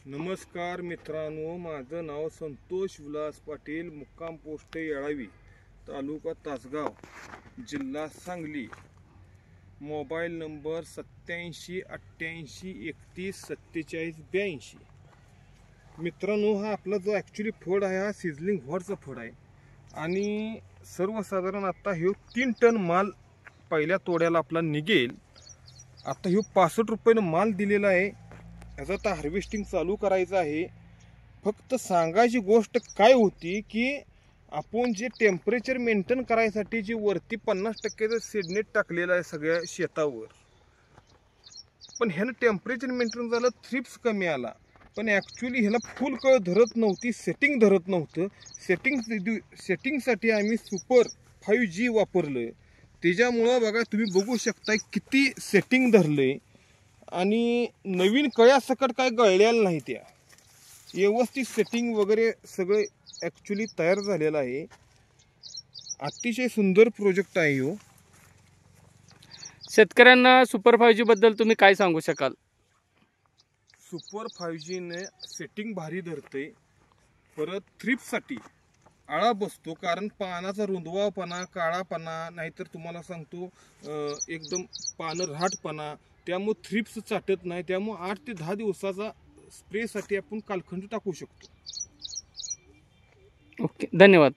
नमस्कार मित्रांनो, माझं नाव संतोष विलास पाटील, मुक्काम पोस्ट येळावी, तालुका तासगाव, जिल्हा सांगली. Mobile number 8788314742. मित्रांनो, हा आपला जो ॲक्च्युली फळ आहे हा सिझलिंग व्हॉटचा फळ आहे आणि सर्वसाधारण आता हे 3 टन माल पहिल्या तोड्याला आपला निघेल. आता हे 65 रुपयानं माल दिलेला आहे. याचा आता हार्वेस्टिंग चालू करायचं आहे. फक्त सांगायची गोष्ट काय होती की आपण जे टेम्परेचर मेंटेन करायसाठी जी वरती 50% सीडनेट टाकलेलं आहे सगळ्या शेतावर, पण ह्यानं टेम्परेचर मेंटेन झालं, थ्रिप्स कमी आला, पण ॲक्च्युली ह्याला फुल कळ धरत नव्हती, सेटिंग धरत नव्हतं. सेटिंगसाठी आम्ही सुपर 5G वापरलं. त्याच्यामुळं बघा तुम्ही बघू शकता किती सेटिंग धरलंय आणि नवीन कळ्या सकट काय गळलेल्या नाही, त्या व्यवस्थित सेटिंग वगैरे सगळे ॲक्च्युली तयार झालेलं आहे. अतिशय सुंदर प्रोजेक्ट आहे हो. शेतकऱ्यांना सुपर 5G बद्दल तुम्ही काय सांगू शकाल? सुपर 5G ने सेटिंग भारी धरते, परत थ्रिप्ससाठी आळा बसतो, कारण पानाचा रुंदवापणा, काळापणा, नाहीतर तुम्हाला सांगतो एकदम पानं राहटपणा, त्यामुळे थ्रिप्स चाटत नाही. त्यामुळे 8 ते 10 दिवसाचा स्प्रेसाठी आपण कालखंड टाकू शकतो. ओके, धन्यवाद.